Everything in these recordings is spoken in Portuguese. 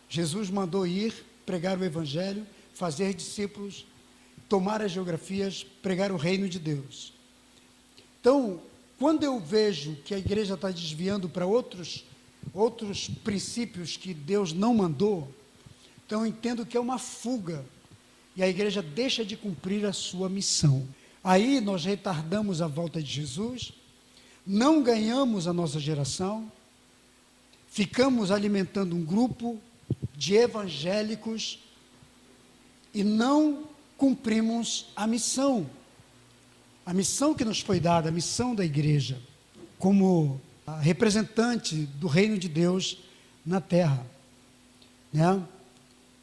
Jesus mandou ir, pregar o Evangelho, fazer discípulos, tomar as geografias, pregar o reino de Deus. Então, quando eu vejo que a igreja está desviando para outros princípios que Deus não mandou, então eu entendo que é uma fuga, e a igreja deixa de cumprir a sua missão. Aí nós retardamos a volta de Jesus, não ganhamos a nossa geração, ficamos alimentando um grupo de evangélicos e não cumprimos a missão que nos foi dada, a missão da igreja, como representante do reino de Deus na terra, né?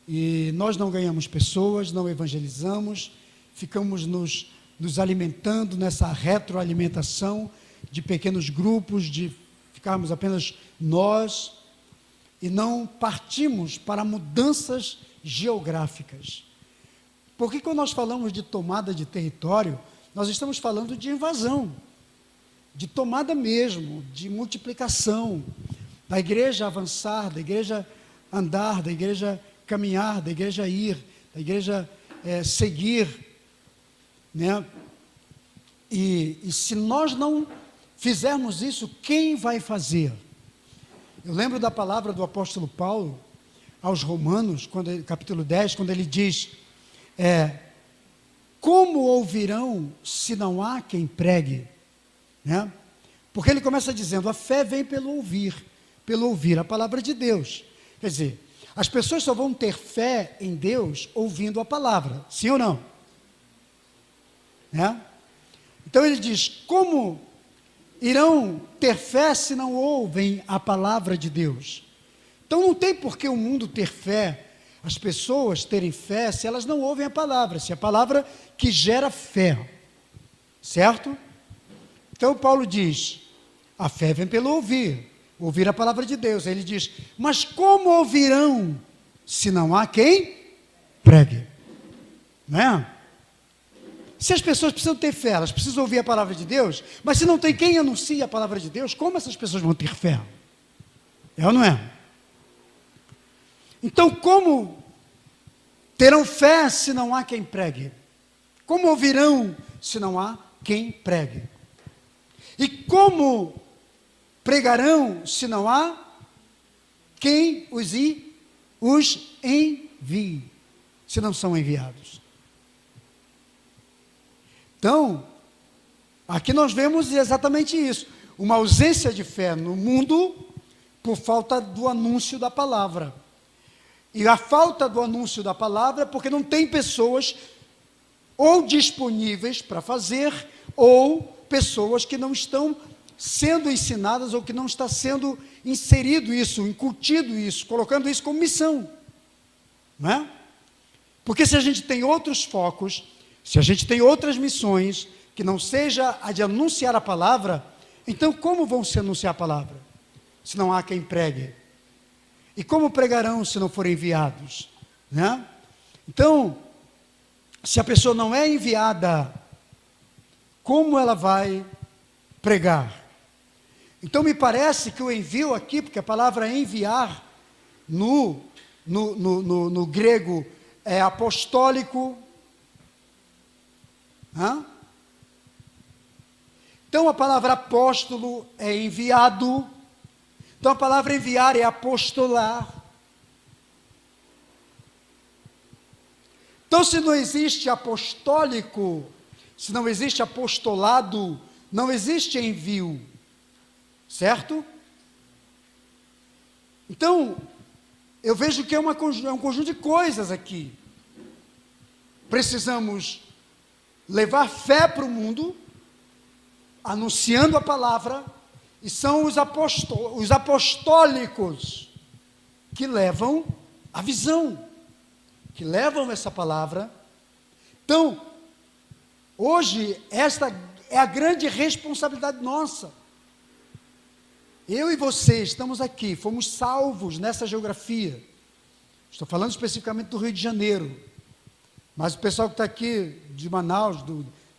E nós não ganhamos pessoas, não evangelizamos, ficamos nos alimentando nessa retroalimentação de pequenos grupos, de ficarmos apenas nós, e não partimos para mudanças geográficas. Porque quando nós falamos de tomada de território, nós estamos falando de invasão, de tomada mesmo, de multiplicação, da igreja avançar, da igreja andar, da igreja caminhar, da igreja ir, da igreja seguir, né? E se nós não fizermos isso, quem vai fazer? Eu lembro da palavra do apóstolo Paulo aos Romanos, capítulo 10, quando ele diz, como ouvirão se não há quem pregue? Né? Porque ele começa dizendo, a fé vem pelo ouvir a palavra de Deus. Quer dizer, as pessoas só vão ter fé em Deus ouvindo a palavra, sim ou não? Né? Então ele diz, como irão ter fé se não ouvem a palavra de Deus? Então não tem por que o mundo ter fé, as pessoas terem fé, se elas não ouvem a palavra, se é a palavra que gera fé, certo? Então Paulo diz, a fé vem pelo ouvir a palavra de Deus. Aí ele diz, mas como ouvirão se não há quem pregue? Não é? Se as pessoas precisam ter fé, elas precisam ouvir a palavra de Deus, mas se não tem quem anuncie a palavra de Deus, como essas pessoas vão ter fé? É ou não é? Então, como terão fé se não há quem pregue? Como ouvirão se não há quem pregue? E como pregarão se não há quem os envie, se não são enviados? Então, aqui nós vemos exatamente isso, uma ausência de fé no mundo por falta do anúncio da palavra. E a falta do anúncio da palavra é porque não tem pessoas ou disponíveis para fazer, ou pessoas que não estão sendo ensinadas, ou que não está sendo inserido isso, incutido isso, colocando isso como missão. Não é? Porque se a gente tem outros focos, se a gente tem outras missões, que não seja a de anunciar a palavra, então como vão se anunciar a palavra? Se não há quem pregue. E como pregarão se não forem enviados? Né? Então, se a pessoa não é enviada, como ela vai pregar? Então me parece que o envio aqui, porque a palavra enviar no grego é apostólico. Então a palavra apóstolo é enviado. Então a palavra enviar é apostolar. Então se não existe apostólico, se não existe apostolado, não existe envio, certo? Então eu vejo que é um conjunto de coisas aqui. Precisamos levar fé para o mundo, anunciando a palavra, e são os apostólicos que levam a visão, que levam essa palavra. Então, hoje, esta é a grande responsabilidade nossa. Eu e você estamos aqui, fomos salvos nessa geografia. Estou falando especificamente do Rio de Janeiro. Mas o pessoal que está aqui de Manaus,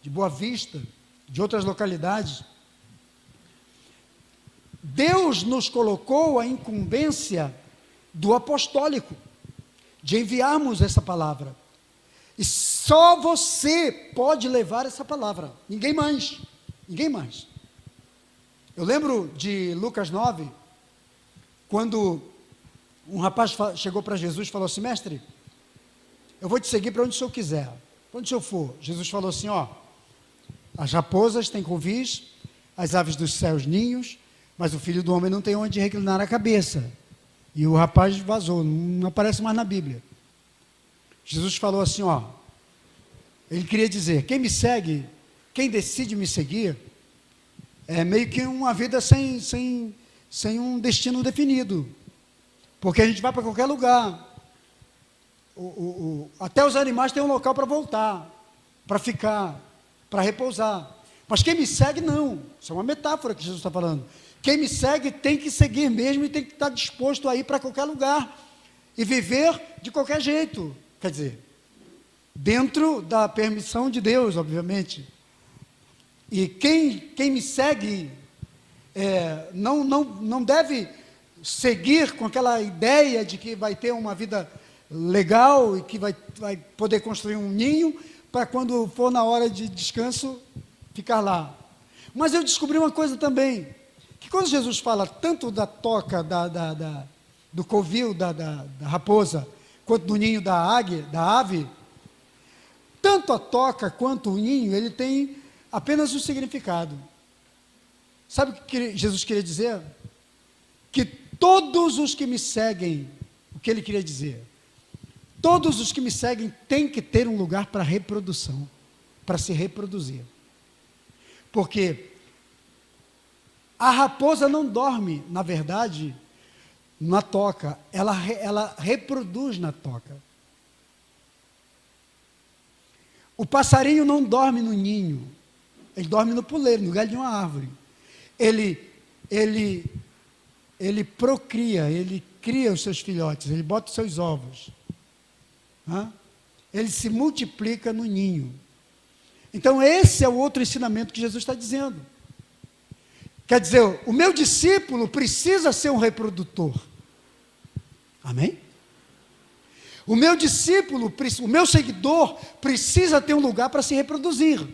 de Boa Vista, de outras localidades, Deus nos colocou a incumbência do apostólico, de enviarmos essa palavra. E só você pode levar essa palavra, ninguém mais, ninguém mais. Eu lembro de Lucas 9, quando um rapaz chegou para Jesus e falou assim: mestre, eu vou te seguir para onde o senhor quiser, para onde o senhor for. Jesus falou assim: ó, as raposas têm covis, as aves dos céus ninhos, mas o filho do homem não tem onde reclinar a cabeça. E o rapaz vazou, não aparece mais na Bíblia. Jesus falou assim, ó, ele queria dizer, quem me segue, quem decide me seguir, é meio que uma vida sem um destino definido, porque a gente vai para qualquer lugar, até os animais têm um local para voltar, para ficar, para repousar, mas quem me segue não, isso é uma metáfora que Jesus está falando. Quem me segue tem que seguir mesmo e tem que estar disposto a ir para qualquer lugar e viver de qualquer jeito. Quer dizer, dentro da permissão de Deus, obviamente. E quem me segue não deve seguir com aquela ideia de que vai ter uma vida legal e que vai poder construir um ninho para quando for na hora de descanso ficar lá. Mas eu descobri uma coisa também, que quando Jesus fala tanto da toca do covil da raposa, quanto do ninho da águia, da ave, tanto a toca quanto o ninho, ele tem apenas um significado. Sabe o que Jesus queria dizer? Que todos os que me seguem, o que ele queria dizer? Todos os que me seguem têm que ter um lugar para reprodução, para se reproduzir. Porque a raposa não dorme, na verdade, na toca, ela reproduz na toca. O passarinho não dorme no ninho, ele dorme no puleiro, no galho de uma árvore. Ele procria, ele cria os seus filhotes, ele bota os seus ovos. Ele se multiplica no ninho. Então esse é o outro ensinamento que Jesus está dizendo. Quer dizer, o meu discípulo precisa ser um reprodutor. Amém? O meu discípulo, o meu seguidor, precisa ter um lugar para se reproduzir.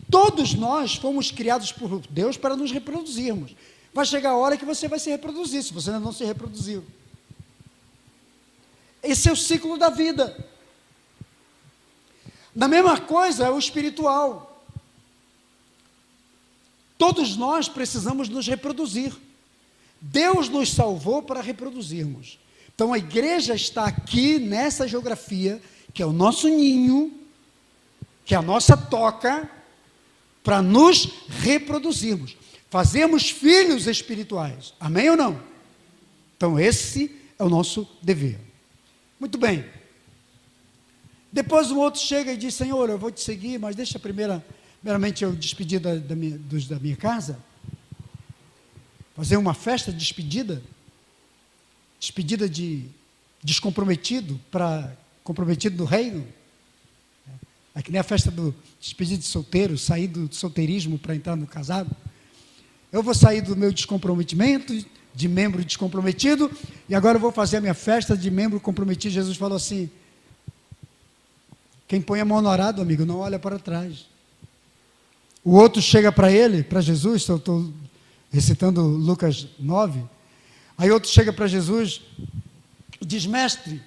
Todos nós fomos criados por Deus para nos reproduzirmos. Vai chegar a hora que você vai se reproduzir, se você ainda não se reproduziu. Esse é o ciclo da vida. Da mesma coisa é o espiritual. Todos nós precisamos nos reproduzir. Deus nos salvou para reproduzirmos. Então a igreja está aqui nessa geografia, que é o nosso ninho, que é a nossa toca, para nos reproduzirmos. Fazemos filhos espirituais. Amém ou não? Então esse é o nosso dever. Muito bem. Depois um outro chega e diz, Senhor, eu vou te seguir, mas deixa primeiramente eu despedir dos da minha casa, fazer uma festa de despedida de descomprometido para comprometido do reino. É que nem a festa do despedida de solteiro, sair do solteirismo para entrar no casado. Eu vou sair do meu descomprometimento, de membro descomprometido, e agora eu vou fazer a minha festa de membro comprometido. Jesus falou assim, quem põe a mão no arado, amigo, não olha para trás. O outro chega para ele, para Jesus, eu estou recitando Lucas 9, aí outro chega para Jesus e diz, mestre,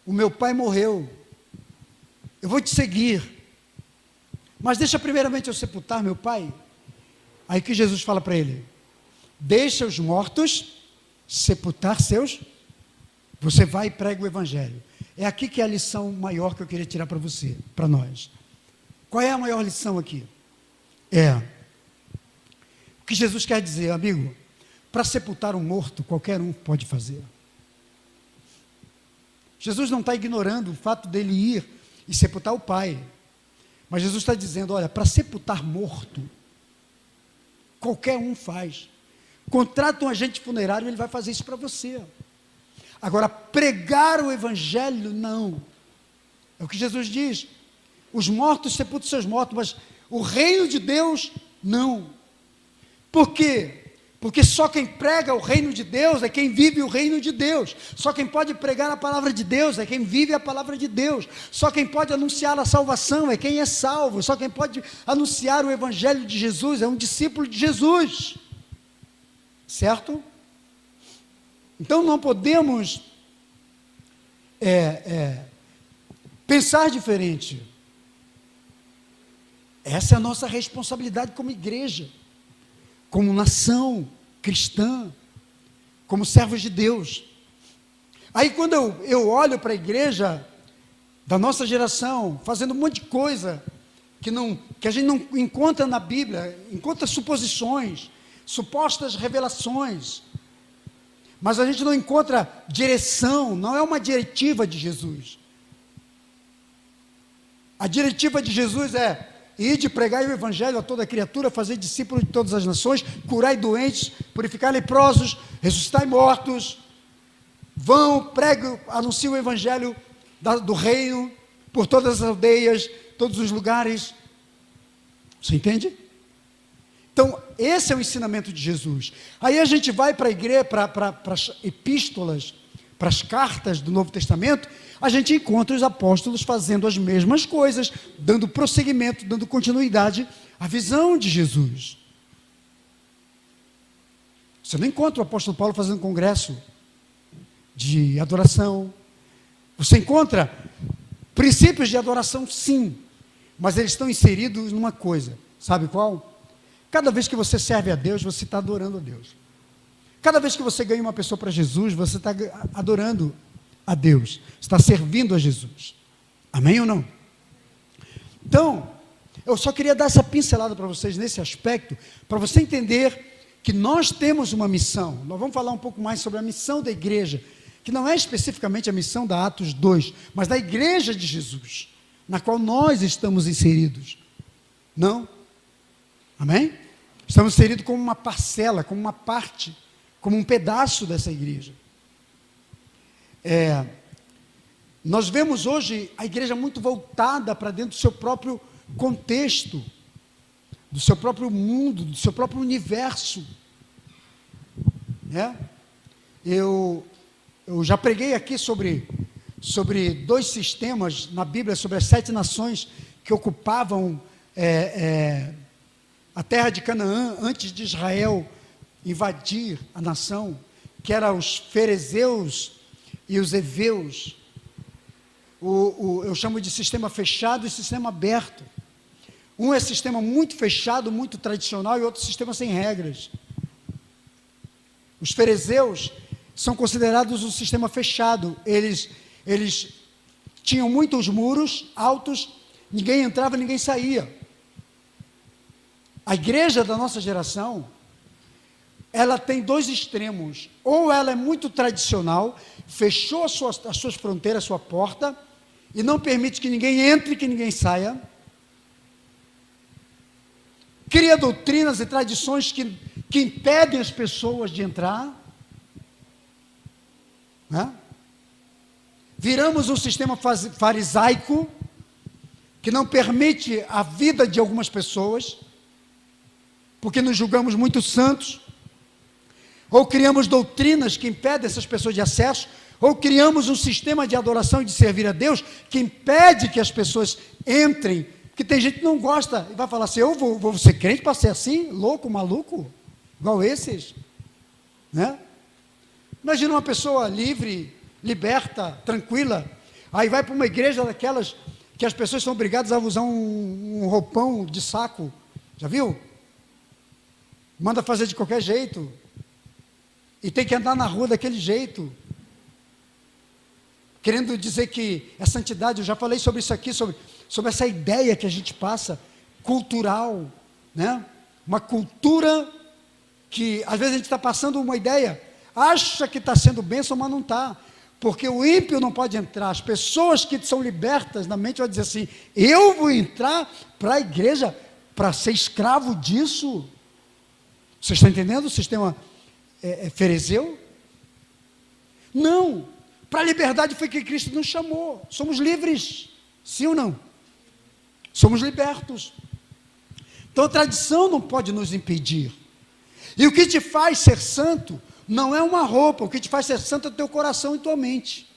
o meu pai morreu, eu vou te seguir, mas deixa primeiramente eu sepultar meu pai. Aí que Jesus fala para ele, deixa os mortos sepultar seus, você vai e prega o evangelho. É aqui que é a lição maior que eu queria tirar para você, para nós. Qual é a maior lição aqui? O que Jesus quer dizer, amigo, para sepultar um morto, qualquer um pode fazer. Jesus não está ignorando o fato dele ir e sepultar o pai, mas Jesus está dizendo, olha, para sepultar morto, qualquer um faz. Contrata um agente funerário, ele vai fazer isso para você. Agora, pregar o evangelho, não. É o que Jesus diz. Os mortos sepultam seus mortos, mas o reino de Deus, não. Por quê? Porque só quem prega o reino de Deus é quem vive o reino de Deus. Só quem pode pregar a palavra de Deus é quem vive a palavra de Deus. Só quem pode anunciar a salvação é quem é salvo. Só quem pode anunciar o evangelho de Jesus é um discípulo de Jesus. Certo? Então não podemos pensar diferente. Essa é a nossa responsabilidade como igreja, como nação cristã, como servos de Deus. Aí quando eu olho para a igreja da nossa geração, fazendo um monte de coisa que a gente não encontra na Bíblia, encontra suposições, supostas revelações, mas a gente não encontra direção, não é uma diretiva de Jesus. A diretiva de Jesus é: ide, pregai o evangelho a toda criatura, fazer discípulos de todas as nações, curai doentes, purificar leprosos, ressuscitai mortos. Vão, pregue, anunciem o evangelho do reino, por todas as aldeias, todos os lugares. Você entende? Então, esse é o ensinamento de Jesus. Aí a gente vai para a igreja, para as epístolas, para as cartas do Novo Testamento, a gente encontra os apóstolos fazendo as mesmas coisas, dando prosseguimento, dando continuidade à visão de Jesus. Você não encontra o apóstolo Paulo fazendo congresso de adoração. Você encontra princípios de adoração, sim, mas eles estão inseridos numa coisa, sabe qual? Cada vez que você serve a Deus, você está adorando a Deus. Cada vez que você ganha uma pessoa para Jesus, você está adorando a Deus, está servindo a Jesus. Amém ou não? Então, eu só queria dar essa pincelada para vocês nesse aspecto, para você entender que nós temos uma missão. Nós vamos falar um pouco mais sobre a missão da igreja, que não é especificamente a missão da Atos 2, mas da igreja de Jesus, na qual nós estamos inseridos. Não? Amém? Estamos inseridos como uma parcela, como uma parte, como um pedaço dessa igreja. Nós vemos hoje a igreja muito voltada para dentro do seu próprio contexto, do seu próprio mundo, do seu próprio universo. Eu já preguei aqui sobre 2 sistemas na Bíblia, sobre as 7 nações que ocupavam a terra de Canaã antes de Israel invadir a nação, que eram os ferezeus e os heveus. Eu chamo de sistema fechado e sistema aberto. Um é sistema muito fechado, muito tradicional, e outro sistema sem regras. Os ferezeus são considerados um sistema fechado. Eles tinham muitos muros altos, ninguém entrava, ninguém saía. A igreja da nossa geração, ela tem 2 extremos. Ou ela é muito tradicional, fechou as suas fronteiras, a sua porta, e não permite que ninguém entre, que ninguém saia. Cria doutrinas e tradições que impedem as pessoas de entrar. Viramos um sistema farisaico, que não permite a vida de algumas pessoas, porque nos julgamos muito santos. Ou criamos doutrinas que impedem essas pessoas de acesso, ou criamos um sistema de adoração e de servir a Deus que impede que as pessoas entrem, porque tem gente que não gosta e vai falar assim: eu vou ser crente para ser assim, louco, maluco, igual esses, né? Imagina uma pessoa livre, liberta, tranquila, aí vai para uma igreja daquelas que as pessoas são obrigadas a usar um roupão de saco, já viu? Manda fazer de qualquer jeito, e tem que andar na rua daquele jeito, querendo dizer que é santidade. Eu já falei sobre isso aqui, sobre essa ideia que a gente passa, cultural, né? Uma cultura que, às vezes, a gente está passando uma ideia, acha que está sendo bênção, mas não está, porque o ímpio não pode entrar. As pessoas que são libertas na mente vão dizer assim: eu vou entrar para a igreja para ser escravo disso? Você está entendendo o sistema ferezeu? Não, para a liberdade foi que Cristo nos chamou. Somos livres, sim ou não? Somos libertos. Então a tradição não pode nos impedir. E o que te faz ser santo não é uma roupa, o que te faz ser santo é o teu coração e tua mente.